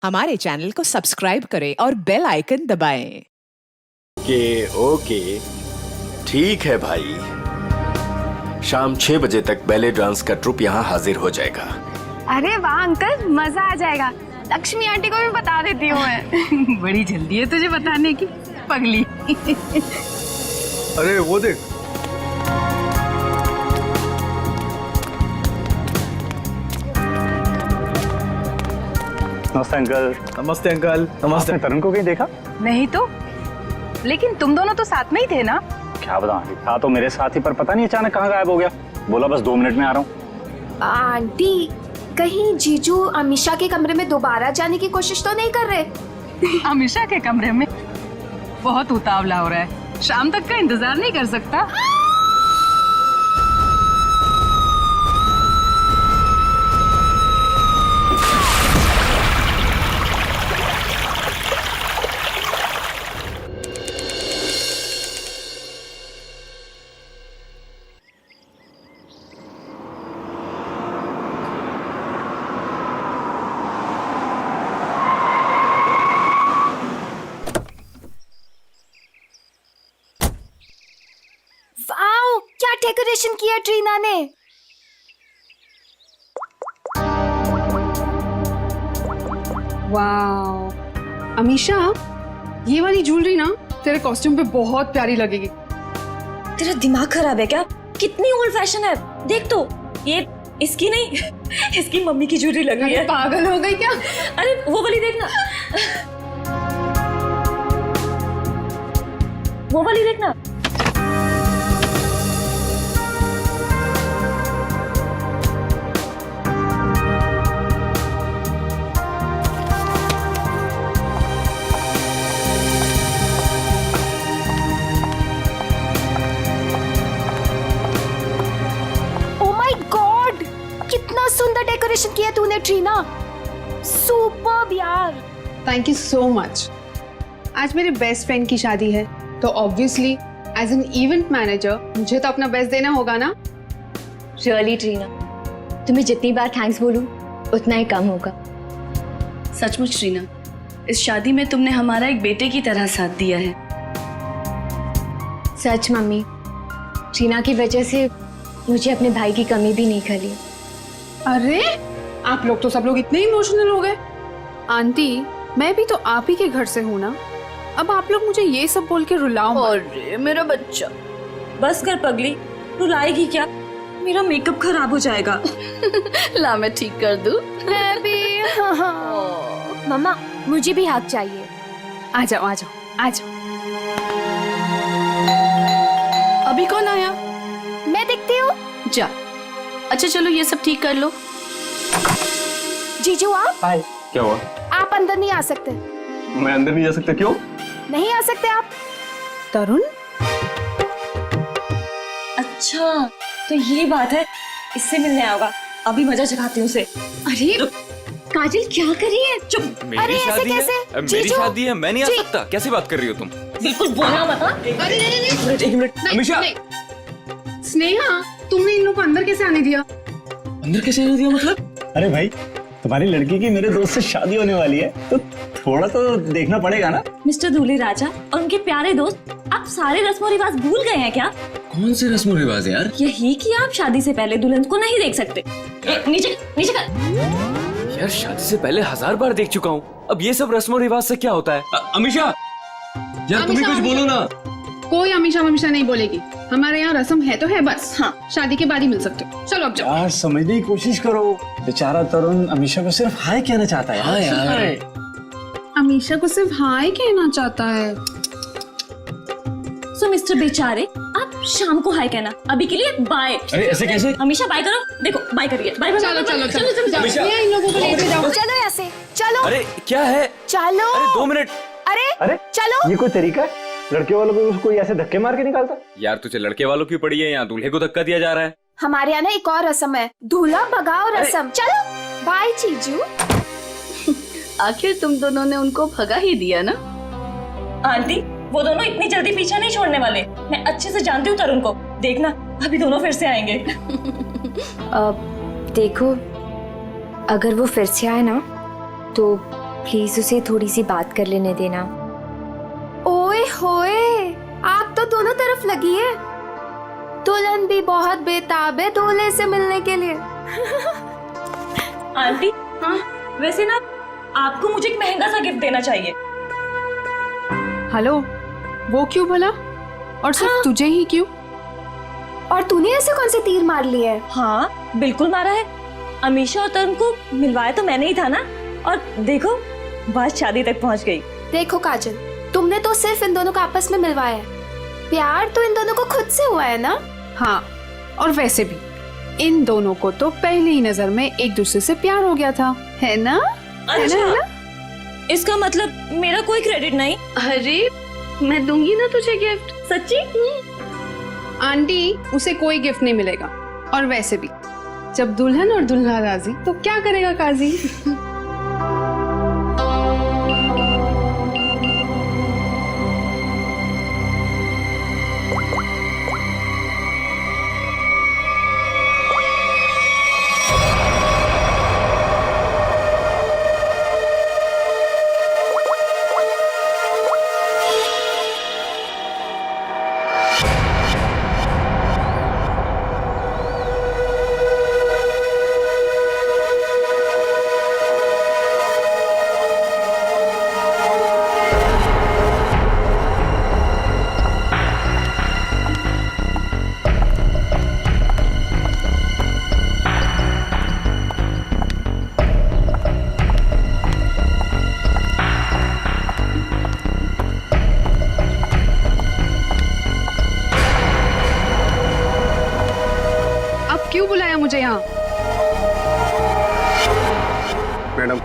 हमारे चैनल को सब्सक्राइब करें और बेल आइकन दबाएं। ओके ठीक है भाई, शाम 6 बजे तक बैले डांस का ट्रुप यहाँ हाजिर हो जाएगा। अरे वाह अंकल, मजा आ जाएगा। लक्ष्मी आंटी को भी बता देती हूँ मैं। बड़ी जल्दी है तुझे बताने की, पगली। अरे वो देख, नमस्ते अंकल। नमस्ते अंकल। नमस्ते। आपने तरुण को कहीं देखा? नहीं तो, लेकिन तुम दोनों तो साथ में ही थे ना? क्या बताऊं, था तो मेरे साथ ही, पर पता नहीं अचानक कहाँ गायब हो गया। बोला बस 2 मिनट में आ रहा हूँ। आंटी, कहीं जीजू अमीषा के कमरे में दोबारा जाने की कोशिश तो नहीं कर रहे? अमीषा के कमरे में? बहुत उतावला हो रहा है, शाम तक का इंतजार नहीं कर सकता। वाओ, क्या डेकोरेशन किया ट्रीना ने। वाह अमीषा, ये वाली ज्वेलरी ना तेरे कॉस्ट्यूम पे बहुत प्यारी लगेगी। तेरा दिमाग खराब है क्या? कितनी ओल्ड फैशन है, देख तो। ये इसकी नहीं, इसकी मम्मी की ज्वेलरी लग रही है। पागल हो गई क्या? अरे वो वाली देखना, वो वाली देखना। कितना सुंदर डेकोरेशन किया तूने ट्रीना, सुपर्ब यार। Thank you so much. आज मेरे बेस्ट फ्रेंड की शादी है, तो obviously as an event manager मुझे तो अपना बेस्ट देना होगा ना। रियली ट्रीना, तुम्हें जितनी बार थैंक्स बोलूं उतना ही कम होगा। सचमुच ट्रीना, इस शादी में तुमने हमारा एक बेटे की तरह साथ दिया है। सच मम्मी, ट्रीना की वजह से मुझे अपने भाई की कमी भी नहीं खली। अरे आप लोग तो सब लोग इतने इमोशनल हो गए। आंटी, मैं भी तो आप ही के घर से हूँ ना, अब आप लोग मुझे ये सब बोल के रुलाओ मत। अरे मेरा बच्चा, बस कर पगली, रुलाएगी क्या? मेरा मेकअप खराब हो जाएगा। ला मैं ठीक कर दूं। मैं भी। मम्मा, मुझे भी हक चाहिए। आ जाओ आ जाओ आ जाओ। अभी कौन आया? मैं देखती हूँ। जा। अच्छा चलो ये सब ठीक कर लो। जीजू आप? हाय। क्या हुआ? आप अंदर नहीं आ सकते। मैं अंदर नहीं जा सकता? क्यों नहीं आ सकते आप? तरुण, अच्छा तो ये बात है, इससे मिलने आएगा। अभी मजा चखाती हूँ उसे। अरे काजल क्या कर रही है? चुप। अरे ऐसे कैसे? मेरी शादी है, मैं नहीं आ सकता। कैसी बात कर रही हो तुम? बिल्कुल बोलना मत। एक मिनट अमीषा, स्नेहा, तुमने इन लोगों को अंदर कैसे आने दिया? अंदर कैसे आने दिया मतलब? अरे भाई, तुम्हारी लड़की की मेरे दोस्त से शादी होने वाली है, तो थोड़ा तो देखना पड़ेगा ना। मिस्टर दूल्हे राजा और उनके प्यारे दोस्त, आप सारे रस्मों रिवाज भूल गए हैं क्या? कौन से रस्मों रिवाज यार? यही कि आप शादी से पहले दुल्हन को नहीं देख सकते। नीचे नीचे कर। यार शादी से पहले 1000 बार देख चुका हूँ, अब ये सब रस्मों रिवाज से क्या होता है? अमीषा यार, तुम ही कुछ बोलो ना। कोई अमीषा नहीं बोलेगी। हमारे यहाँ रस्म है तो है बस। हाँ, शादी के बाद ही मिल सकते हो। चलो अब जाओ। यार समझने की कोशिश करो, बेचारा तरुण अमीषा को सिर्फ हाय कहना चाहता है। हाँ यार, अमीषा को सिर्फ हाय कहना चाहता है। सो मिस्टर बेचारे, आप शाम को हाय कहना, अभी के लिए बाय। अरे ऐसे कैसे? हमेशा बाय करो। देखो बाय करिए। बाय। चलो चलो चलो चलो जाओ। इन लोगों को लेके जाओ। चलो यहाँ से, चलो। अरे क्या है? चलो। अरे 2 मिनट। अरे चलो। ये कोई तरीका है? लड़के वालों को कोई ऐसे धक्के मार के निकालता? यार तुझे लड़के वालों की पड़ी है, यहाँ दूल्हे को धक्का दिया जा रहा है। हमारे यहाँ ना एक और रस्म है, दूल्हा भगाओ रस्म। चलो बाय जीजू। आखिर तुम दोनों ने उनको भगा ही दिया ना? आंटी, वो दोनों इतनी जल्दी पीछा नहीं छोड़ने वाले। मैं अच्छे से जानती हूँ तरुण को, देखना अभी दोनों फिर से आएंगे। देखो, अगर वो फिर से आए ना तो प्लीज उसे थोड़ी सी बात कर लेने देना। ओए होए, आग तो दोनों तरफ लगी है। दुल्हन भी बहुत बेताब है दूल्हे से मिलने के लिए। आंटी, हाँ वैसे ना आपको मुझे एक महंगा सा गिफ्ट देना चाहिए। हेलो, वो क्यों भला? और सिर्फ तुझे ही क्यों? और तूने ऐसे कौन से तीर मार लिए है? हाँ बिल्कुल मारा है। अमीशा और तरुण को मिलवाया तो मैंने ही था ना, और देखो बात शादी तक पहुंच गई। देखो काजल, तुमने तो सिर्फ इन दोनों को आपस में मिलवाया है, प्यार तो इन दोनों को खुद से हुआ है ना। हाँ, और वैसे भी इन दोनों को तो पहली ही नजर में एक दूसरे से प्यार हो गया था, है ना? अच्छा, इसका मतलब मेरा कोई क्रेडिट नहीं? अरे मैं दूंगी ना तुझे गिफ्ट। सच्ची? आंटी, उसे कोई गिफ्ट नहीं मिलेगा। और वैसे भी जब दुल्हन और दुल्हा राजी तो क्या करेगा काजी? क्यों बुलाया मुझे यहाँ? मैडम,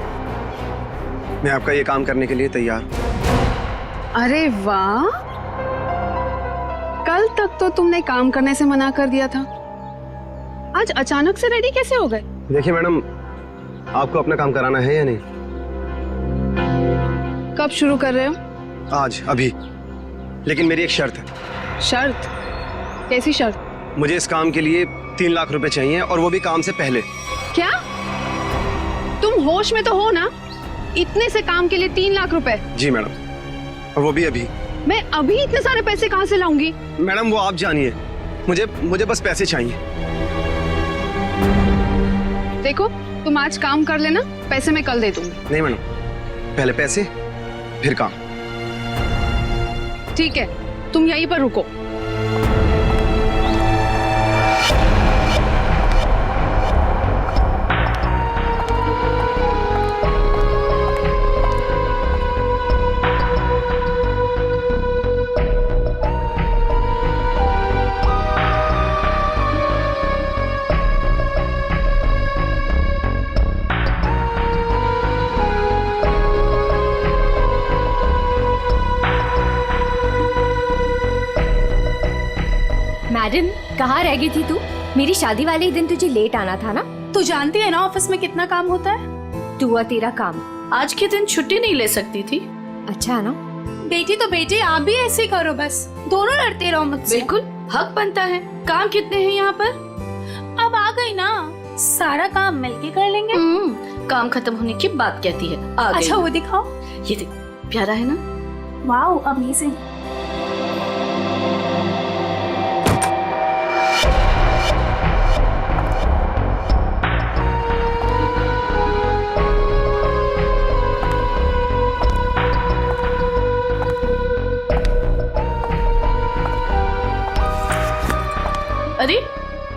मैं आपका ये काम करने के लिए तैयार। अरे वाह, कल तक तो तुमने काम करने से मना कर दिया था, आज अचानक से रेडी कैसे हो गए? देखिए मैडम, आपको अपना काम कराना है या नहीं? कब शुरू कर रहे हो? आज, अभी। लेकिन मेरी एक शर्त है। शर्त? कैसी शर्त? मुझे इस काम के लिए 3 लाख रुपए चाहिए, और वो भी काम से पहले। क्या? तुम होश में तो हो ना? इतने से काम के लिए 3 लाख रुपए? जी मैडम, और वो भी अभी। मैं अभी इतने सारे पैसे कहाँ से लाऊंगी? मैडम वो आप जानिए, मुझे बस पैसे चाहिए। देखो, तुम आज काम कर लेना, पैसे मैं कल दे दूंगी। नहीं मैडम, पहले पैसे फिर काम। ठीक है, तुम यहीं पर रुको। मैडम, कहाँ रह गई थी तू? मेरी शादी वाले दिन तुझे लेट आना था ना? तू जानती है ना ऑफिस में कितना काम होता है। तू और तेरा काम। आज के दिन छुट्टी नहीं ले सकती थी। अच्छा है ना? बेटी तो बेटी, आप भी ऐसे ही करो, बस दोनों लड़ते रहो मुझसे। बिल्कुल हक बनता है। काम कितने हैं यहाँ पर? अब आ गई ना, सारा काम मिलके कर लेंगे। काम खत्म होने की बात कहती है। आ गई। अच्छा वो दिखाओ। ये देख, प्यारा है ना? Wow, amazing. अरे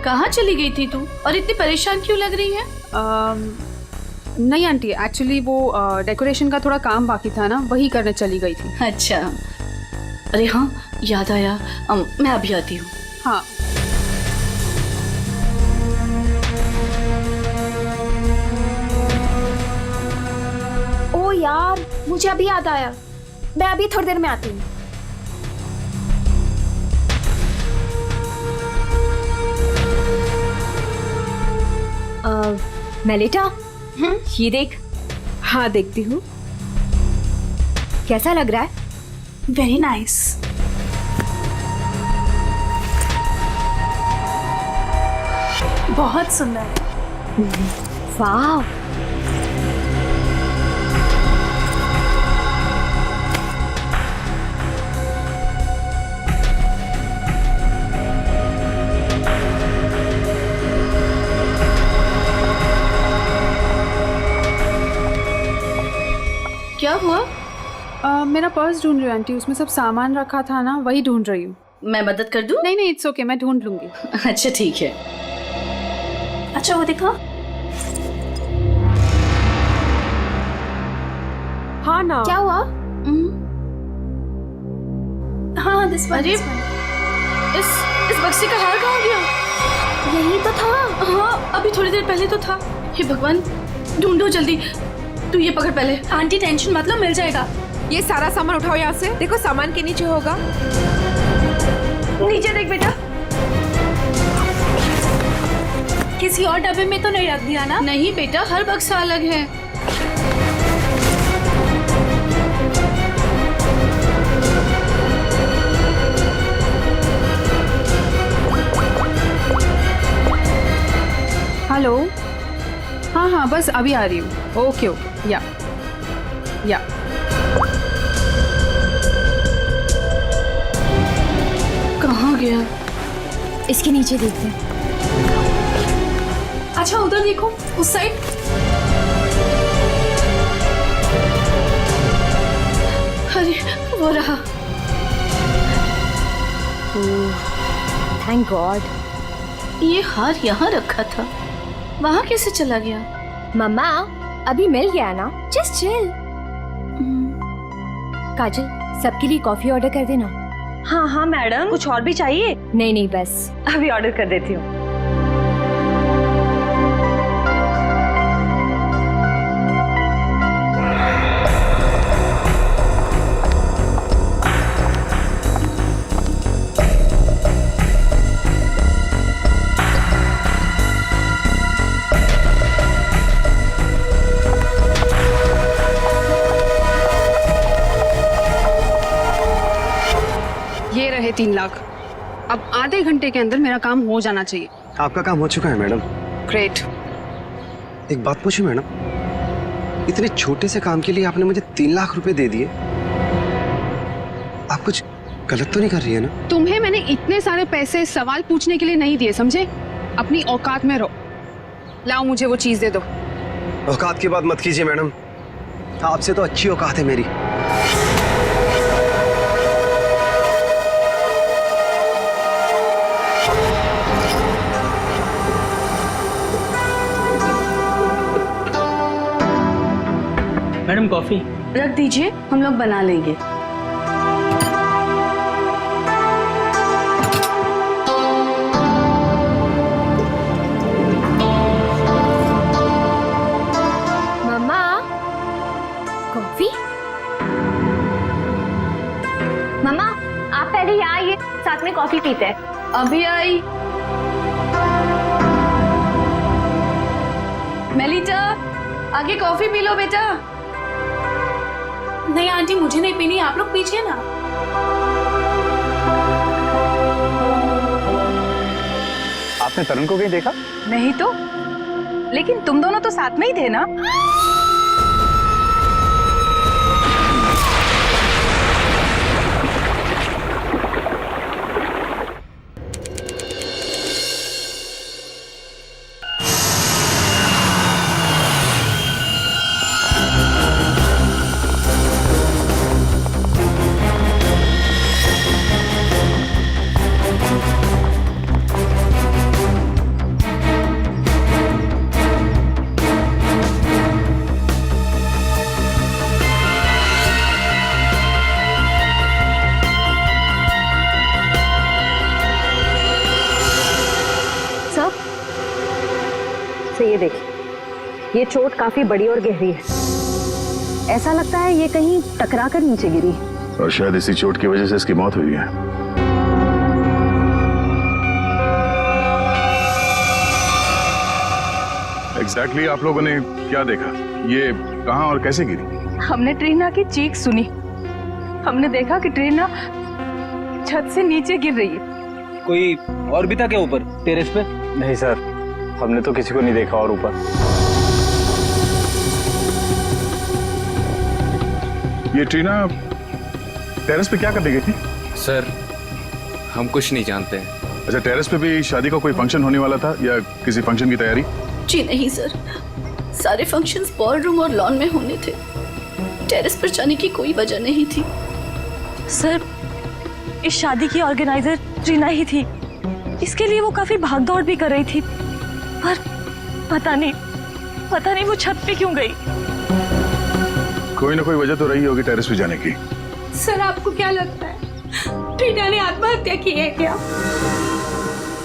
कहाँ चली गई थी तू, और इतनी परेशान क्यों लग रही है? नहीं आंटी, एक्चुअली वो डेकोरेशन का थोड़ा काम बाकी था ना, वही करने चली गई थी। अच्छा, अरे हाँ याद आया, मैं अभी आती हूँ। हाँ। ओ यार, मुझे अभी याद आया, मैं अभी थोड़ी देर में आती हूँ। मेलिटा, ये देख। हाँ देखती हूँ। कैसा लग रहा है? Very nice. बहुत सुंदर है। वाह। क्या हुआ? मेरा पर्स ढूंढ रही हूँ आंटी, उसमें सब सामान रखा था ना, वही ढूंढ रही हूँ। मैं मदद कर दूं? नहीं नहीं, इट्स ओके, मैं ढूंढ लूंगी। अच्छा ठीक है। अच्छा वो दिखा। हाँ ना, क्या हुआ? हाँ दिस वन। अरे इस बक्से का हार कहाँ गया? यही तो था। हाँ अभी थोड़ी देर पहले तो था। हे भगवान, ढूंढो जल्दी। तू ये पकड़ पहले। आंटी टेंशन मत लो, मिल जाएगा। ये सारा सामान उठाओ यहाँ से। देखो सामान के नीचे होगा। नीचे देख बेटा। किसी और डब्बे में तो नहीं रख दिया ना? नहीं बेटा, हर बक्सा अलग है। हेलो। हाँ हाँ, बस अभी आ रही हूँ। ओके ओके, या कहाँ गया? इसके नीचे देखते हैं। अच्छा उधर देखो, उस साइड। अरे वो रहा। Thank God. ये हार यहाँ रखा था, वहाँ कैसे चला गया? मम्मा अभी मिल गया ना, जस्ट चिल। काजल, सबके लिए कॉफी ऑर्डर कर देना। हाँ हाँ मैडम, कुछ और भी चाहिए? नहीं नहीं, बस अभी ऑर्डर कर देती हूँ। ये रहे 3 लाख। अब आधे घंटे के अंदर मेरा काम हो जाना चाहिए। आपका काम हो चुका है मैडम। ग्रेट। एक बात पूछूं मैडम, इतने छोटे से काम के लिए आपने मुझे 3 लाख रुपए दे दिए। आप कुछ गलत तो नहीं कर रही है ना? तुम्हें मैंने इतने सारे पैसे सवाल पूछने के लिए नहीं दिए, समझे? अपनी औकात में रहो। लाओ मुझे वो चीज दे दो। औकात की बात मत कीजिए मैडम, आपसे तो अच्छी औकात है मेरी। मैडम कॉफी रख दीजिए, हम लोग बना लेंगे। मम्मा कॉफी। मम्मा आप पहले यहाँ आइए, साथ में कॉफी पीते हैं। अभी आई। मेलिटा, आगे कॉफी पी लो बेटा। नहीं आंटी, मुझे नहीं पीनी, आप लोग पीछे ना। आपने तरुण को कहीं देखा? नहीं तो, लेकिन तुम दोनों तो साथ में ही थे ना? से ये देखिए, ये चोट काफी बड़ी और गहरी है। ऐसा लगता है ये कहीं टकरा कर नीचे गिरी और शायद इसी चोट की वजह से इसकी मौत हुई है। एग्जैक्टली आप लोगों ने क्या देखा? ये कहाँ और कैसे गिरी? हमने ट्रीना की चीख सुनी। हमने देखा कि ट्रीना छत से नीचे गिर रही है। कोई और भी था क्या ऊपर टेरेस पे? नहीं सर, हमने तो किसी को नहीं देखा और ऊपर। ये ट्रीना टेरेस पे क्या करने गई थी? सर हम कुछ नहीं जानते हैं। अच्छा, टेरेस पे भी शादी का कोई फंक्शन होने वाला था या किसी फंक्शन की तैयारी? जी नहीं सर, सारे फंक्शंस बॉल रूम और लॉन में होने थे। टेरेस पर जाने की कोई वजह नहीं थी। सर, इस शादी की ऑर्गेनाइजर ट्रीना ही थी। इसके लिए वो काफी भागदौड़ भी कर रही थी, पर पता नहीं वो छत पे क्यों गई। कोई ना कोई वजह तो रही होगी टेरेस पे जाने की। सर आपको क्या लगता है ट्रीना ने आत्महत्या की है क्या?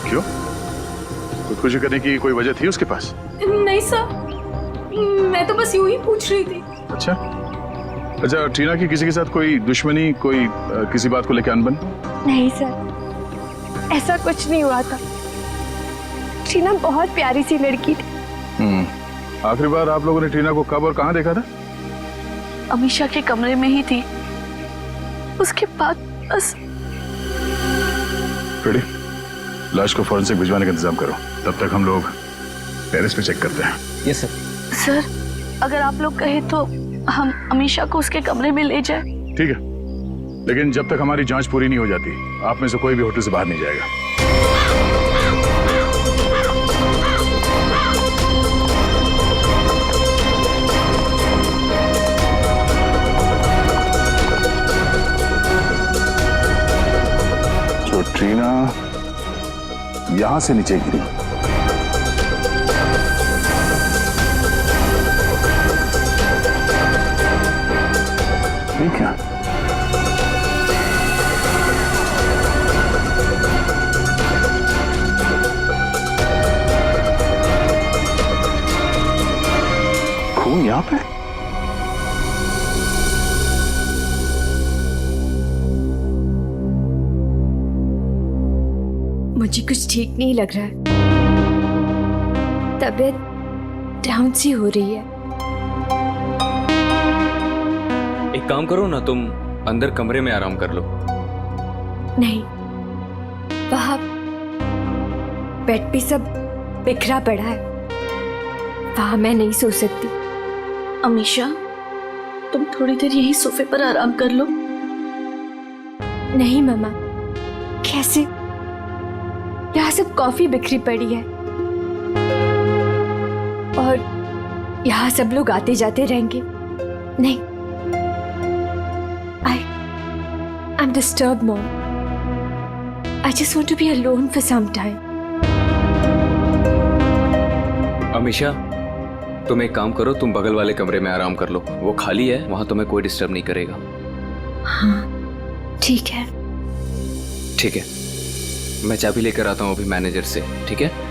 क्यों? खुदकुशी करने की कोई वजह थी उसके पास? नहीं सर, मैं तो बस यूं ही पूछ रही थी। अच्छा, ट्रीना की किसी के साथ कोई दुश्मनी, कोई किसी बात को लेकर अनबन? नहीं सर, ऐसा कुछ नहीं हुआ था। ट्रीना बहुत प्यारी सी लड़की थी। आखिरी बार आप लोगों ने ट्रीना को कब और कहाँ देखा था? अमीशा के कमरे में ही थी, उसके बाद बस। रेडी, लाश को फॉरेंसिक भिजवाने का इंतजाम करो, तब तक हम लोग टेरेस पे चेक करते हैं। Yes sir. सर, अगर आप लोग कहे तो हम अमीशा को उसके कमरे में ले जाए। ठीक है, लेकिन जब तक हमारी जांच पूरी नहीं हो जाती, आप में से कोई भी होटल से बाहर नहीं जाएगा। तो ट्रीना यहां से नीचे गिरी। ठीक है, खून यहां पे? मुझे कुछ ठीक नहीं लग रहा है। तबीयत डाउन सी हो रही है। एक काम करो ना, तुम अंदर कमरे में आराम कर लो। नहीं, वहां बेड पे सब बिखरा पड़ा है, वहां मैं नहीं सो सकती। अमीशा, तुम थोड़ी देर यही सोफे पर आराम कर लो। नहीं मम्मा, कैसे? यहाँ सब कॉफी बिखरी पड़ी है और यहाँ सब लोग आते जाते रहेंगे। नहीं, I'm disturbed, Mom. I just want to be alone for some time. Amisha, तुम एक काम करो, तुम बगल वाले कमरे में आराम कर लो, वो खाली है, वहां तुम्हें कोई डिस्टर्ब नहीं करेगा। हाँ, ठीक है। ठीक है, मैं चाबी लेकर आता हूँ अभी मैनेजर से, ठीक है?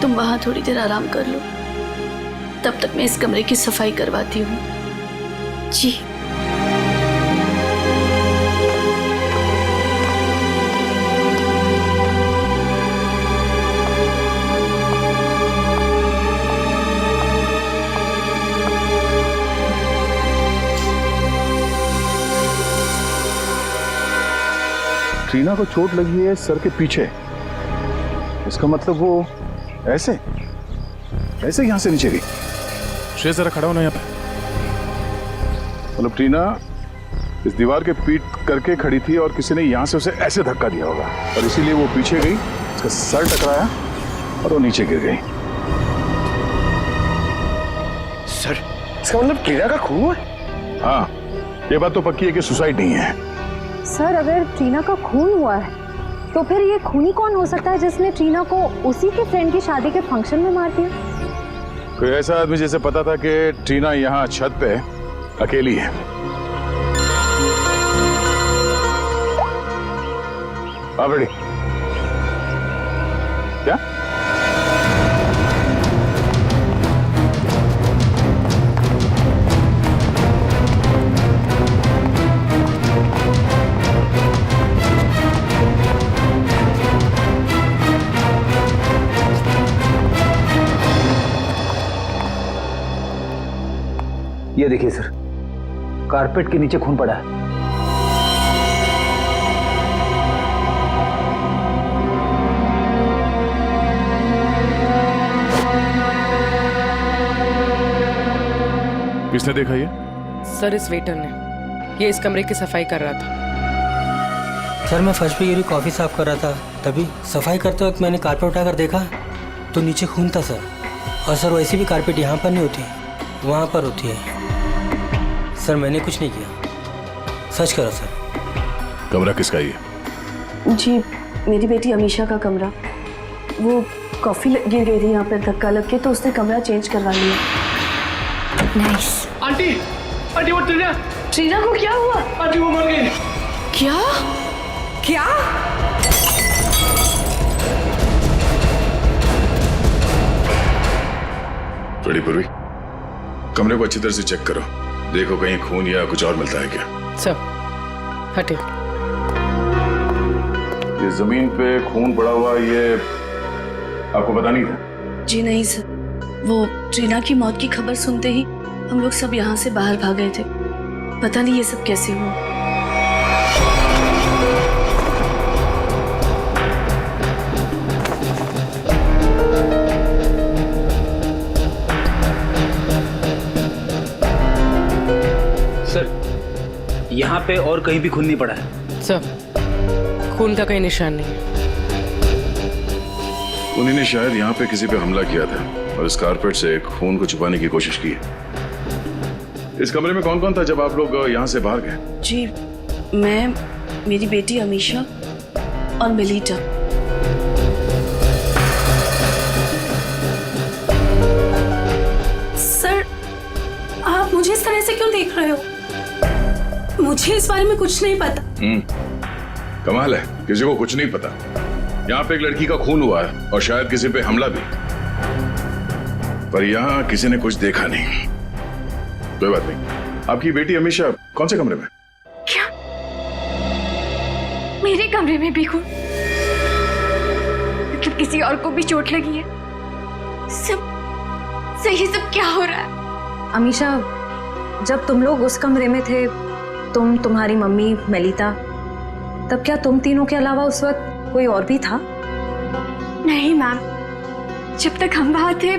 तुम वहां थोड़ी देर आराम कर लो, तब तक मैं इस कमरे की सफाई करवाती हूँ। जी। ट्रीना को चोट लगी है सर के पीछे। इसका मतलब वो ऐसे यहां से नीचे गई। श्रेय, जरा खड़ा होना यहाँ पे। मतलब ट्रीना इस दीवार के पीट करके खड़ी थी और किसी ने यहां से उसे ऐसे धक्का दिया होगा और इसीलिए वो पीछे गई, उसका सर टकराया और वो नीचे गिर गई। सर, इसका मतलब ट्रीना का खून हुआ? हाँ, ये बात तो पक्की है कि सुसाइड नहीं है। सर, अगर ट्रीना का खून हुआ है तो फिर ये खूनी कौन हो सकता है जिसने ट्रीना को उसी के फ्रेंड की शादी के फंक्शन में मार दिया? कोई ऐसा आदमी जिसे पता था कि ट्रीना यहाँ छत पे अकेली है। आप रेडी? क्या? ये देखिए सर, कारपेट के नीचे खून पड़ा है। किसने देखा ये? सर, इस वेटर ने। ये इस कमरे की सफाई कर रहा था। सर मैं फर्श पे गिरी कॉफ़ी साफ कर रहा था, तभी सफाई करते वक्त मैंने कारपेट उठाकर देखा तो नीचे खून था सर। और सर वैसे भी कारपेट यहाँ पर नहीं होती, वहाँ पर होती है। सर मैंने कुछ नहीं किया, सच करो सर। कमरा किसका ये? जी मेरी बेटी अमीशा का कमरा। वो कॉफ़ी गिर गई थी यहाँ पर धक्का लग के, तो उसने कमरा चेंज करवा लिया। नाइस। आंटी आंटी वो ट्रीना ट्रीना को क्या हुआ? आंटी वो मर गई। क्या क्या? बड़ी पूर्वी, कमरे को अच्छी तरह से चेक करो, देखो कहीं खून या कुछ और मिलता है क्या। सर हटे। ये जमीन पे खून पड़ा हुआ, ये आपको पता नहीं था? जी नहीं सर, वो ट्रीना की मौत की खबर सुनते ही हम लोग सब यहाँ से बाहर भाग गए थे। पता नहीं ये सब कैसे हुआ। सर यहाँ पे और कहीं भी खून नहीं पड़ा है। सर खून का कोई निशान नहीं है। उन्हीं ने शायद यहाँ पे किसी पे हमला किया था और इस कारपेट से खून को छुपाने की कोशिश की। इस कमरे में कौन कौन था जब आप लोग यहाँ से बाहर गए? जी मैं, मेरी बेटी अमीशा और मेलिटा। सर आप मुझे इस तरह से क्यों देख रहे हो? मुझे इस बारे में कुछ नहीं पता। कमाल है, किसी को कुछ नहीं पता। यहाँ पे एक लड़की का खून हुआ है और शायद किसी पे हमला भी, पर यहाँ किसी ने कुछ देखा नहीं। कोई बात नहीं। आपकी बेटी अमीशा कौन से कमरे में? क्या मेरे कमरे में भी खून? मतलब किसी और को भी चोट लगी है? सब सही, सब क्या हो रहा है? अमीशा जब तुम लोग उस कमरे में थे, तुम, तुम्हारी मम्मी, मेलिता, तब क्या तुम तीनों के अलावा उस वक्त कोई और भी था? नहीं मैम, जब तक हम वहां थे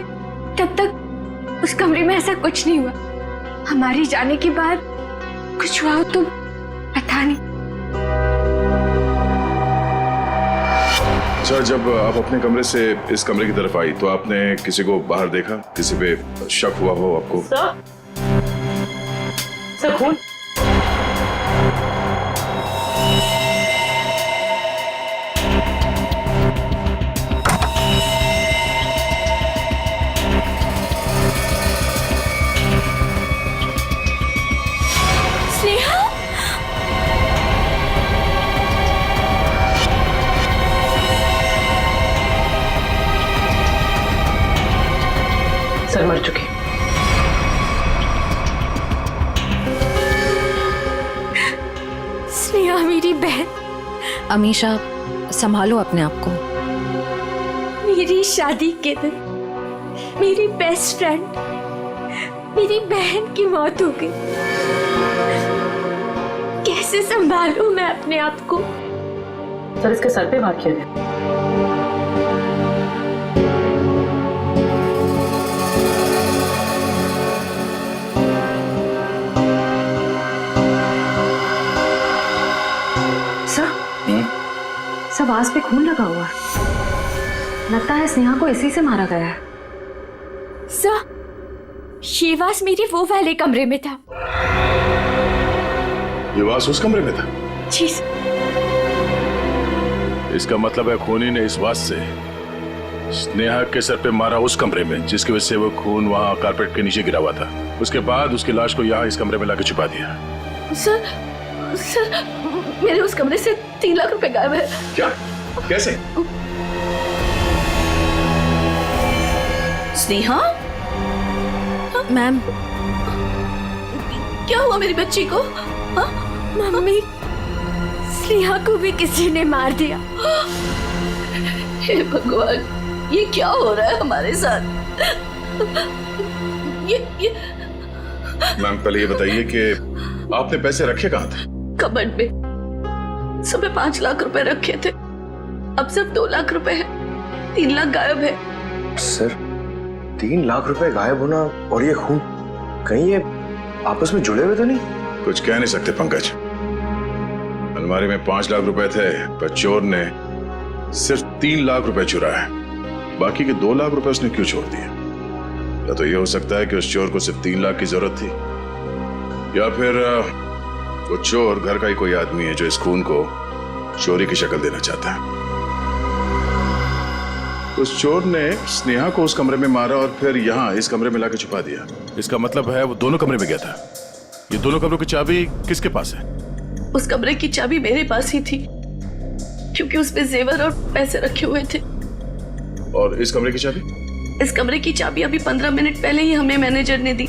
तब तक उस कमरे में ऐसा कुछ नहीं हुआ। हमारे जाने के बाद कुछ हुआ तो पता नहीं। सर जब आप अपने कमरे से इस कमरे की तरफ आई तो आपने किसी को बाहर देखा? किसी पे शक हुआ हो आपको? सर खून? सर मर चुके। स्नेहा मेरी बहन। अमीशा संभालो अपने आप को। मेरी शादी के दिन मेरी बेस्ट फ्रेंड, मेरी बहन की मौत हो गई। कैसे संभालूं मैं अपने आप को? सर इसके सर पे वार किया गया। सब आस पे खून लगा हुआ, लगता है स्नेहा को इसी से मारा गया है। सर ये वास मेरे वो वाले कमरे में था। ये वास उस कमरे में था? जी। इसका मतलब है खूनी ने इस वास से स्नेहा के सर पे मारा उस कमरे में, जिसकी वजह से वो खून वहां कारपेट के नीचे गिरा हुआ था। उसके बाद उसकी लाश को यहाँ इस कमरे में लाके छुपा दिया। सर मेरे उस कमरे से 3 लाख रुपए गायब है। क्या? कैसे? स्नेहा? मैम क्या हुआ मेरी बच्ची को? मम्मी, स्नेहा को भी किसी ने मार दिया। हे भगवान, ये क्या हो रहा है हमारे साथ? ये मैम पहले ये बताइए कि आपने पैसे रखे कहाँ थे? कबर्ड में। सुबह 5 लाख रुपए रखे थे, अब सिर्फ 2 लाख रुपए है। 3 लाख गायब है। सर 3 लाख रुपए गायब होना और ये खून, कहीं ये आपस में जुड़े हुए तो नहीं? कुछ कह नहीं सकते पंकज, अलमारी में 5 लाख रुपए थे, पर चोर ने सिर्फ 3 लाख रुपए चुराए। बाकी के 2 लाख रुपए उसने क्यों छोड़ दिए? या तो ये हो सकता है कि उस चोर को सिर्फ 3 लाख की जरूरत थी, या फिर वो चोर घर का ही कोई आदमी है जो इस खून को चोरी की शक्ल देना चाहता है। उस चोर ने स्नेहा को उस कमरे में मारा और फिर यहाँ इस कमरे में लाके छुपा दिया। इसका मतलब है वो दोनों कमरे में गया था। ये दोनों कमरों की चाबी किसके पास है? उस कमरे की चाबी मेरे पास ही थी, क्योंकि उसमें जेवर और पैसे रखे हुए थे। और इस कमरे की चाबी? इस कमरे की चाबी अभी 15 मिनट पहले ही हमें मैनेजर ने दी।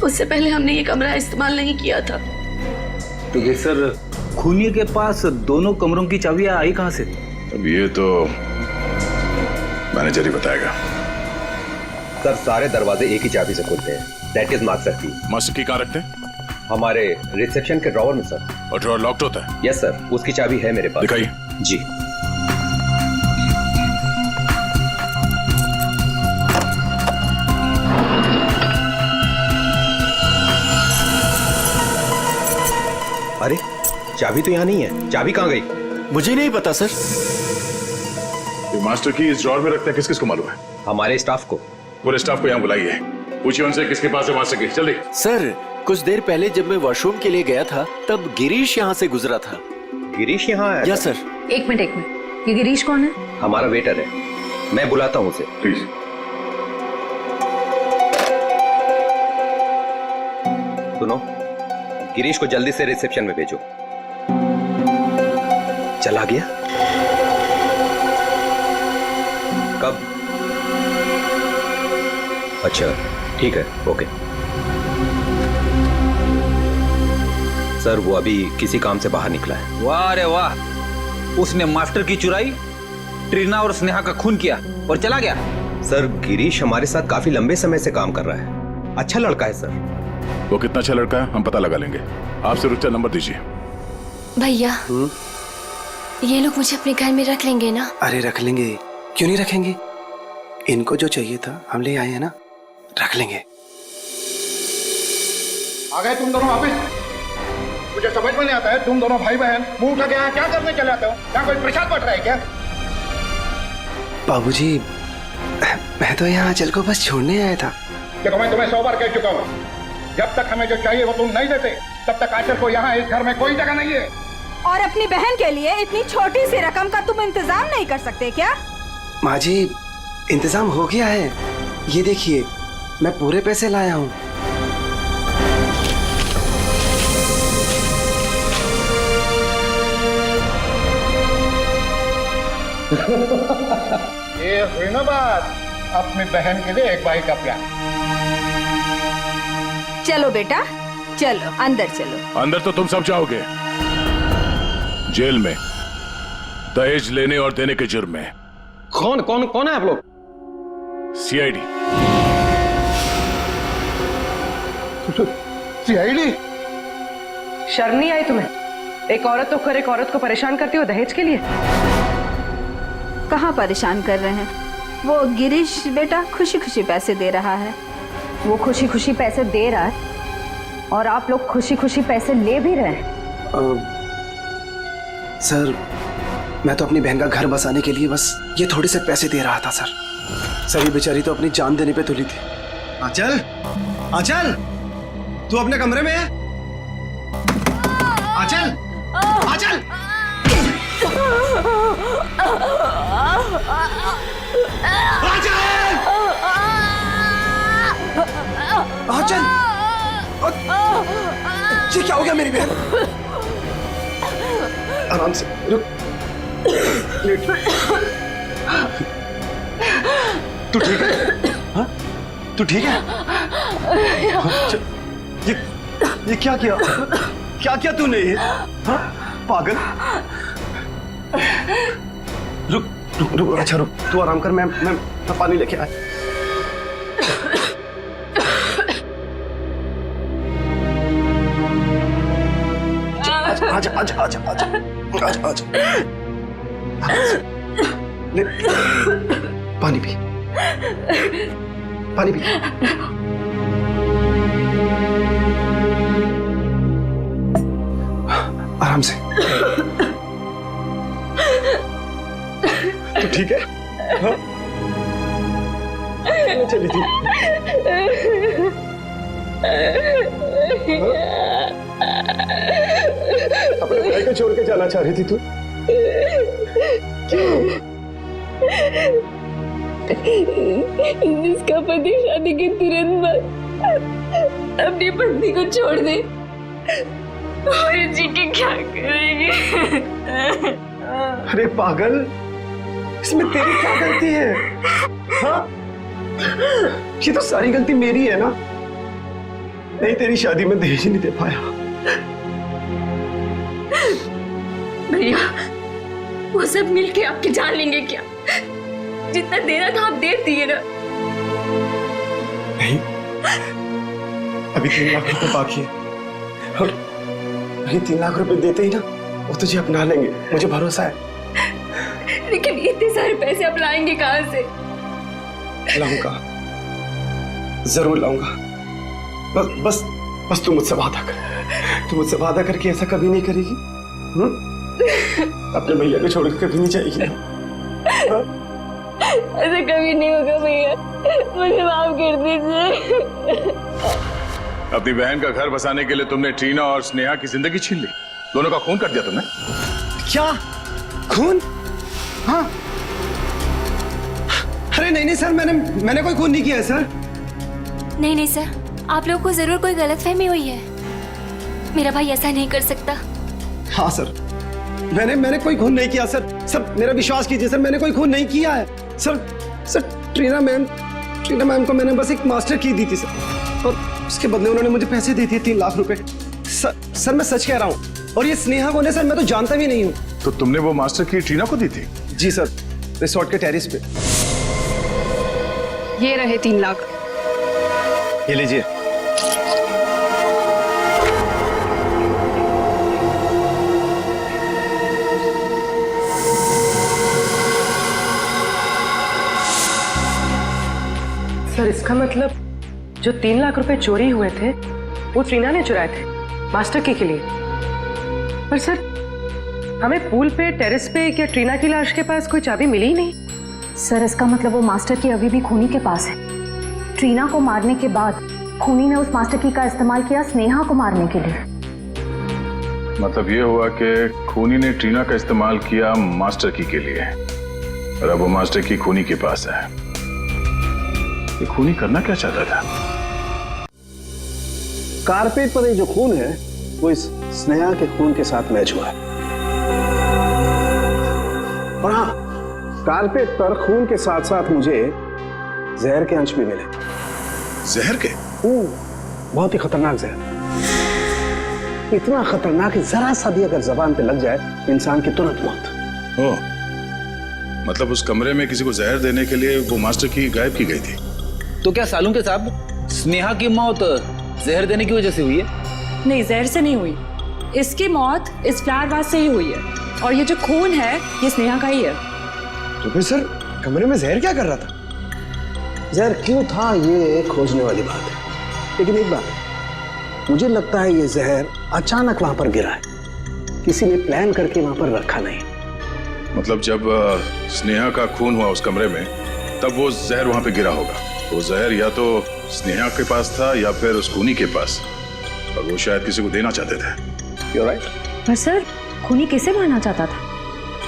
उससे पहले हमने ये कमरा इस्तेमाल नहीं किया था। तो ये सर, खूनी के पास दोनों कमरों की चाबियां आई कहां से? अब ये तो मैनेजर ही बताएगा। सर, सारे दरवाजे एक ही चाबी से खुलते हैं। दैट इज मास्टर की। मास्टर की कहाँ रखते हैं? हमारे रिसेप्शन के ड्रॉवर में सर। और ड्रॉवर लॉक्ड होता है? यस सर, उसकी चाबी है मेरे पास। दिखाइए। जी। अरे, चाबी तो यहाँ नहीं है। चाबी कहाँ गई? मुझे नहीं पता सर। ये मास्टर की इस ड्रॉवर में रखते हैं, किस किस को मालूम है? हमारे स्टाफ को। पूरे स्टाफ को यहाँ बुलाइए, पूछिए उनसे किसके पास है मास्टर की। जल्दी। सर, कुछ देर पहले जब मैं वॉशरूम के लिए गया था तब गिरीश यहाँ से गुजरा था। गिरीश यहाँ आया? Yes sir. एक मिनट, ये गिरीश कौन है? हमारा वेटर है, मैं बुलाता हूँ उसे। प्लीज। सुनो, गिरीश को जल्दी से रिसेप्शन में भेजो। चला गया? कब? अच्छा, ठीक है, ओके। सर, वो अभी किसी काम से बाहर निकला है। वाह रे वाह, उसने मास्टर की चुराई, ट्रीना और स्नेहा का खून किया और चला गया। सर, गिरीश हमारे साथ काफी लंबे समय से काम कर रहा है। अच्छा लड़का है सर। वो कितना अच्छा लड़का है हम पता लगा लेंगे। आप सिर्फ उसका नंबर दीजिए। भैया, ये लोग मुझे अपने घर में रख लेंगे ना? अरे रख लेंगे, क्यों नहीं रखेंगे? इनको जो चाहिए था हम ले आए हैं ना, रख लेंगे। आ गए तुम दोनों वापिस? मुझे समझ में नहीं आता है, तुम दोनों भाई बहन मुंह उठा के यहाँ क्या करने चले आते हो? यहाँ कोई प्रसाद बट रहा है क्या? बाबूजी, मैं तो यहाँ आंचल को बस छोड़ने आया था। देखो, मैं तुम्हें 100 बार कह चुका हूँ, जब तक हमें जो चाहिए वो तुम नहीं देते तब तक आंचल को यहाँ इस घर में कोई जगह नहीं है। और अपनी बहन के लिए इतनी छोटी सी रकम का तुम इंतजाम नहीं कर सकते क्या? माँ जी, इंतजाम हो गया है। ये देखिए, मैं पूरे पैसे लाया हूँ। ये हुई ना बात, अपनी बहन के लिए एक भाई का प्यार। चलो बेटा, चलो अंदर चलो। अंदर तो तुम सब जाओगे, जेल में दहेज लेने और देने के जुर्म में। कौन कौन कौन है आप लोग? सीआईडी। सीआईडी? शर्म नहीं आई तुम्हें? एक औरत तो खैर एक औरत को परेशान करती हो दहेज के लिए। कहाँ परेशान कर रहे हैं? वो गिरीश बेटा खुशी खुशी पैसे दे रहा है। वो खुशी खुशी पैसे दे रहा है और आप लोग खुशी खुशी पैसे ले भी रहे हैं। सर, मैं तो अपनी बहन का घर बसाने के लिए बस ये थोड़े से पैसे दे रहा था सर। सर, ये बेचारी तो अपनी जान देने पे तुली थी। आंचल, आंचल, तू अपने कमरे में है? आंचल, आंचल! आंचल! ये क्या हो गया मेरी बहन? आराम से रुक। तू ठीक है? हाँ? तू ठीक है? ये क्या किया? क्या किया तूने? हाँ? पागल। रुक रुक रुक, अच्छा रुक, तू आराम कर, मैं पानी लेके आया। आजा आजा आजा आजा आजा आजा, ले पानी पी, पानी पी। आराम आराम से। तो ठीक है? हाँ? चली थी। अपने भाई को छोड़ के जाना चाह रही थी तू? क्यों? जिसका पति शादी के तुरंत बाद अपनी पत्नी को छोड़ दे और जी के क्या करेंगे? अरे पागल, इसमें तेरी क्या गलती है? हाँ? ये तो सारी गलती मेरी है ना। नहीं, तेरी शादी में दहेज नहीं दे पाया। भैया, वो सब मिलके आपकी जान लेंगे क्या? जितना देना था आप दे दिए ना। नहीं, अभी 3 लाख रुपए बाकी है और अभी 3 लाख रुपए देते ही ना वो तुझे अपना लेंगे, मुझे भरोसा है। लेकिन इतने सारे पैसे आप लाएंगे कहाँ से? लाऊंगा, जरूर लाऊंगा। बस तू मुझसे वादा कर। तू मुझसे वादा करके ऐसा कभी नहीं करेगी? अपने भैया को छोड़कर कभी नहीं जाएगी ना? ऐसा कभी नहीं होगा भैया, मुझे माफ कर दीजिए। अपनी बहन का घर बसाने के लिए तुमने ट्रीना और स्नेहा की जिंदगी छीन ली। दोनों का खून कर दिया तुमने। क्या खून? हाँ। अरे नहीं सर, मैंने कोई खून नहीं किया है सर। नहीं सर, आप लोगों को जरूर कोई गलतफहमी हुई है। मेरा भाई ऐसा नहीं कर सकता। हाँ सर, मैंने कोई खून नहीं किया सर। सर मेरा विश्वास कीजिए सर, मैंने कोई खून नहीं किया है सर। ट्रीना मैम को मैंने बस एक मास्टर की दी थी सर, और उसके बदले उन्होंने मुझे पैसे दे दिए 3 लाख रुपए। सर मैं सच कह रहा हूँ। और ये स्नेहा कौन है सर, मैं तो जानता भी नहीं हूँ। तो तुमने वो मास्टर की ट्रीना को दी थी? जी सर, रिसोर्ट के टेरिस पे। ये रहे 3 लाख। ये लीजिए। सर इसका मतलब जो 3 लाख रुपए चोरी हुए थे वो ट्रीना ने चुराए थे मास्टर की के लिए। पर सर हमें पूल पे, टेरेस पे या ट्रीना की लाश के पास कोई चाबी मिली ही नहीं। सर इसका मतलब वो मास्टर की अभी भी खूनी के पास है। ट्रीना को मारने के बाद खूनी ने उस मास्टर की का इस्तेमाल किया स्नेहा को मारने के लिए। मतलब ये हुआ कि खूनी ने ट्रीना का इस्तेमाल किया मास्टर की के लिए, और अब वो मास्टर की खूनी के पास है। ये खूनी करना क्या चाहता था? कारपेट पर ये जो खून है वो इस स्नेहा के खून के साथ मैच हुआ है। और हाँ, कारपेट पर खून के साथ साथ मुझे जहर के अंश भी मिले। जहर के? बहुत ही खतरनाक जहर। इतना खतरनाक कि जरा सा भी अगर जबान पे लग जाए इंसान की तुरंत मौत। ओह, मतलब उस कमरे में किसी को जहर देने के लिए वो मास्टर की गायब की गई थी। तो क्या सालून के साहब स्नेहा की मौत जहर देने की वजह से हुई है? नहीं, जहर से नहीं हुई। इसकी मौत इस फ्लावर वास से ही हुई है, और ये जो खून है ये स्नेहा का ही है। तो फिर सर कमरे में जहर क्या कर रहा था? जहर क्यों था ये खोजने वाली बात है, लेकिन एक बात मुझे लगता है ये जहर अचानक वहां पर गिरा है, किसी ने प्लान करके वहां पर रखा नहीं। मतलब जब स्नेहा का खून हुआ उस कमरे में तब वो जहर वहां पे गिरा होगा। वो जहर या तो स्नेहा के पास था या फिर उस खूनी के पास, और वो शायद किसी को देना चाहते थे। You're right. पर सर खूनी किसे मारना चाहता था?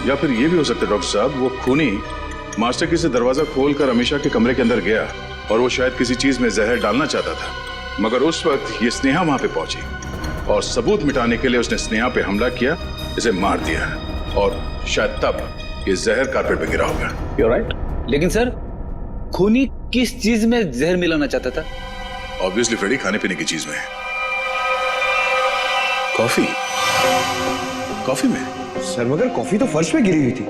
या फिर ये भी हो सकता है डॉक्टर साहब, वो खूनी मास्टर की से दरवाजा खोलकर अमीशा के कमरे के अंदर गया और वो शायद किसी चीज में जहर डालना चाहता था, मगर उस वक्त ये स्नेहा वहां पे पहुंची और सबूत मिटाने के लिए उसने स्नेहा पे हमला किया, इसे मार दिया, और शायद तब ये जहर कारपेट पे गिरा होगा। You're right. लेकिन सर खूनी किस चीज में जहर मिलाना चाहता था? ऑब्वियसली फ्रेडी खाने पीने की चीज में। कॉफी? कॉफी में? सर मगर कॉफी तो फर्श पे गिरी हुई थी।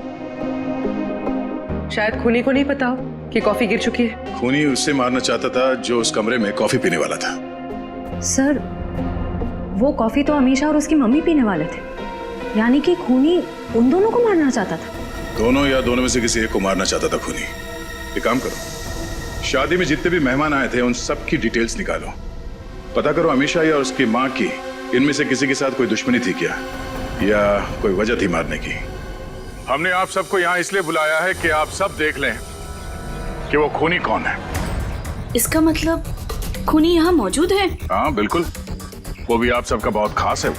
शायद खूनी को नहीं पता हो कि कॉफी गिर चुकी है। खूनी उससे मारना चाहता था जो उस कमरे में कॉफी पीने वाला था। सर वो कॉफी तो अमीशा और उसकी मम्मी पीने वाले थे, यानी कि खूनी उन दोनों को मारना चाहता था। दोनों या दोनों में से किसी एक को मारना चाहता था खूनी। एक काम करो, शादी में जितने भी मेहमान आए थे उन सब की डिटेल्स निकालो, पता करो अमीशा या उसकी माँ की इनमें से किसी के साथ कोई दुश्मनी थी क्या, या कोई वजह थी मारने की? हमने आप सबको यहाँ इसलिए बुलाया है कि आप सब देख लें कि वो खूनी कौन है। इसका मतलब खूनी यहाँ मौजूद है? हाँ बिल्कुल, वो भी आप सबका बहुत खास है।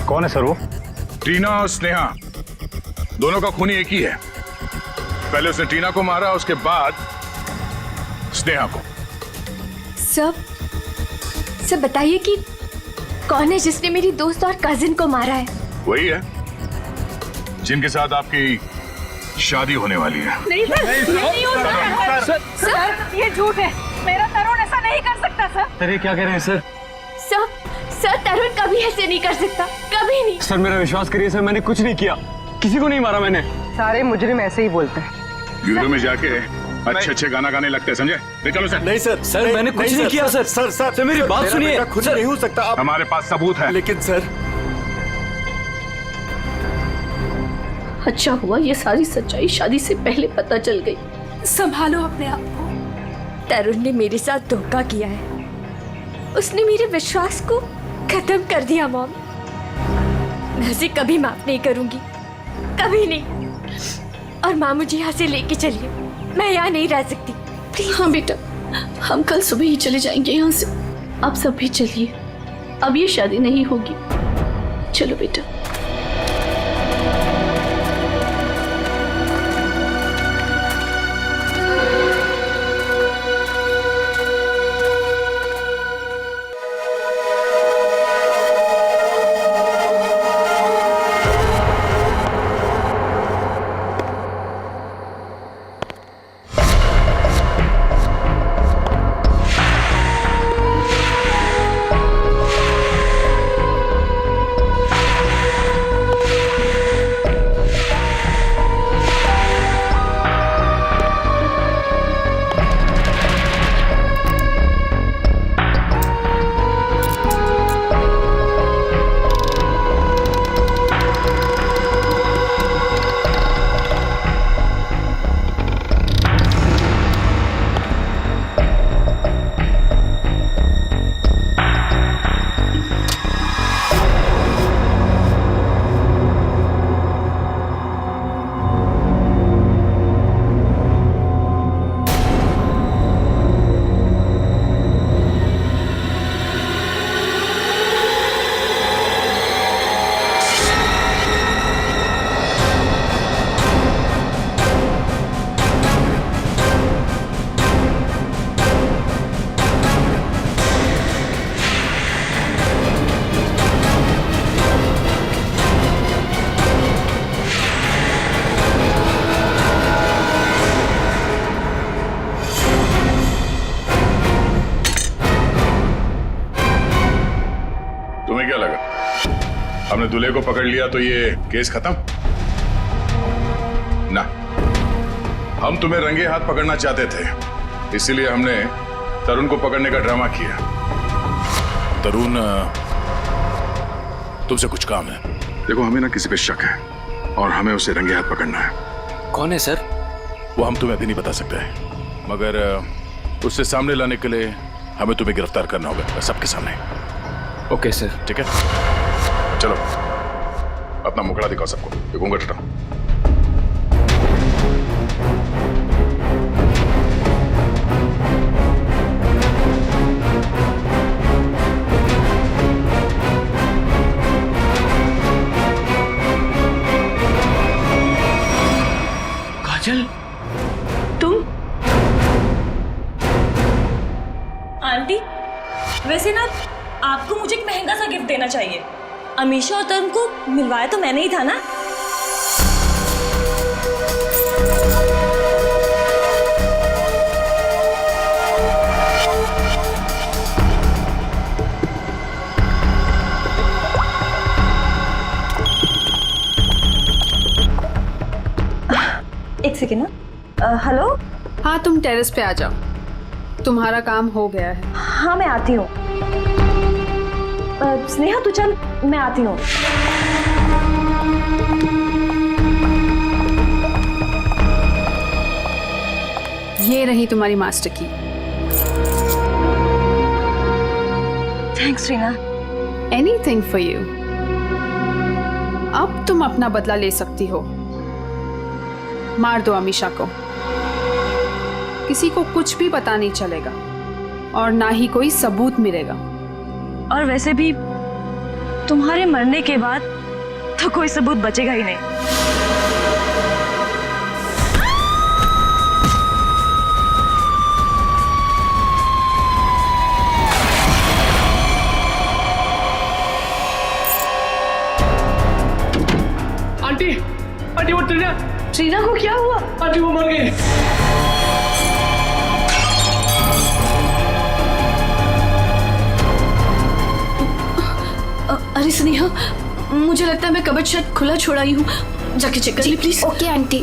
कौन है सर वो? टीना और स्नेहा दोनों का खूनी एक ही है। पहले उसने टीना को मारा, उसके बाद स्नेहा को। सब बताइए कि कौन है जिसने मेरी दोस्त और कजिन को मारा है? वही है जिनके साथ आपकी शादी होने वाली है। नहीं सर, नहीं हो सकता। सर ये झूठ है, मेरा तरुण ऐसा नहीं कर सकता सर। सर ये क्या कह रहे हैं सर? सर तरुण कभी ऐसे नहीं कर सकता, कभी नहीं। सर मेरा विश्वास करिए सर, मैंने कुछ नहीं किया, किसी को नहीं मारा मैंने। सारे मुजरिम ऐसे ही बोलते हैं। ब्यूरो में जाके अच्छे गाना गाने लगते हैं, समझे? ले चलो सर। नहीं सर, सर मैंने कुछ नहीं किया सर। सर मेरी बात सुनिए। खुद नहीं हो सकता आप। हमारे पास सबूत है। लेकिन सर अच्छा हुआ ये सारी सच्चाई शादी से पहले पता चल गई। संभालो अपने आप को। तरुण ने मेरे साथ धोखा किया है, उसने मेरे विश्वास को खत्म कर दिया मॉम। मैं उसे कभी माफ नहीं करूंगी, कभी नहीं। और माँ मुझे यहाँ से लेके चलिए, मैं यहाँ नहीं रह सकती। हाँ बेटा, हम कल सुबह ही चले जाएंगे यहाँ से। आप सब भी चलिए, अब ये शादी नहीं होगी। चलो बेटा। हमने दूल्हे को पकड़ लिया तो ये केस खत्म ना? हम तुम्हें रंगे हाथ पकड़ना चाहते थे, इसीलिए हमने तरुण को पकड़ने का ड्रामा किया। तरुण, तुमसे कुछ काम है। देखो, हमें ना किसी पे शक है और हमें उसे रंगे हाथ पकड़ना है। कौन है सर? वो हम तुम्हें अभी नहीं बता सकते, मगर उससे सामने लाने के लिए हमें तुम्हें गिरफ्तार करना होगा सबके सामने। Okay sir. ठीक है, चलो अपना मुखड़ा दिखाओ सबको। ये घूंघट हटाओ। काजल, तुम? आंटी, वैसे ना आपको मुझे एक महंगा सा गिफ्ट देना चाहिए। अमीशा और तरुण को मिलवाया तो मैंने ही था ना। एक सेकेंड ना। हेलो। हाँ, तुम टेरेस पे आ जाओ, तुम्हारा काम हो गया है। हाँ मैं आती हूँ। स्नेहा तू चल, मैं आती हूँ। ये रही तुम्हारी मास्टर की। Thanks Reena, anything for you. अब तुम अपना बदला ले सकती हो। मार दो अमीषा को, किसी को कुछ भी पता नहीं चलेगा और ना ही कोई सबूत मिलेगा। और वैसे भी तुम्हारे मरने के बाद तो कोई सबूत बचेगा ही नहीं। आंटी, आंटी वो ट्रीना, ट्रीना को क्या हुआ? आंटी वो मर गई। अरे स्नेहा, मुझे लगता है मैं कबर्ड शायद खुला छोड़ा ही हूँ, जाके चेक कर ली प्लीज। Okay aunty.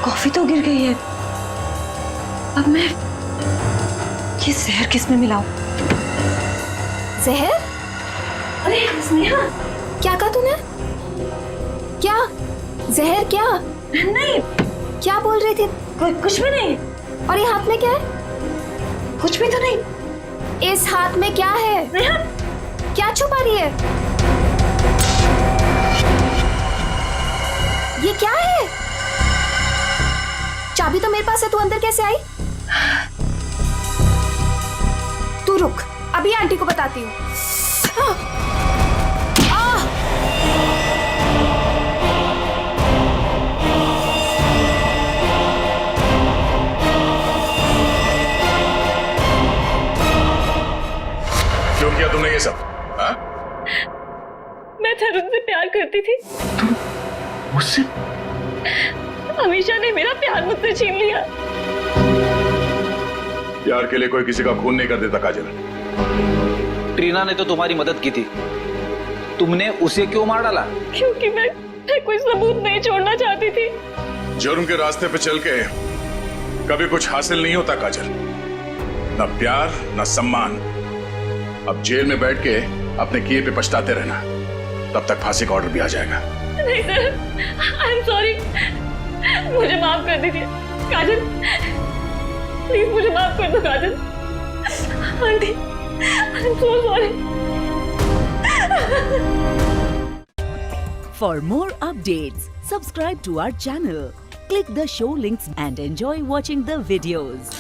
कॉफी तो गिर गई है, अब मैं ये जहर किस में मिलाऊं? जहर? अरे स्नेहा, क्या कहा तूने? क्या जहर? क्या नहीं, क्या बोल रही थी? कुछ भी नहीं। और ये हाथ में क्या है? कुछ भी तो नहीं। इस हाथ में क्या है? क्या छुपा रही है? ये क्या है? चाबी तो मेरे पास है, तू अंदर कैसे आई? तू रुक, अभी आंटी को बताती हूँ। क्यों किया तुमने ये सब? हाँ? मैं तरुण से प्यार करती थी। मुझसे? अमीषा ने मेरा प्यार मुझसे छीन लिया। प्यार के लिए कोई किसी का खून नहीं कर देता काजल। ट्रीना ने तो तुम्हारी मदद की थी, तुमने उसे क्यों मार डाला? क्योंकि मैं कोई सबूत नहीं छोड़ना चाहती थी। जुर्म के रास्ते पे चल के कभी कुछ हासिल नहीं होता काजल, न प्यार न सम्मान। अब जेल में बैठ के अपने किए पे पछताते रहना, तब तक फांसी का ऑर्डर भी आ जाएगा। नहीं सर, आई एम सॉरी, मुझे माफ कर दीजिए काजल, प्लीज मुझे माफ कर दो Kajal. Aunty, I am so sorry. For more updates, subscribe to our channel, click the show links and enjoy watching the videos.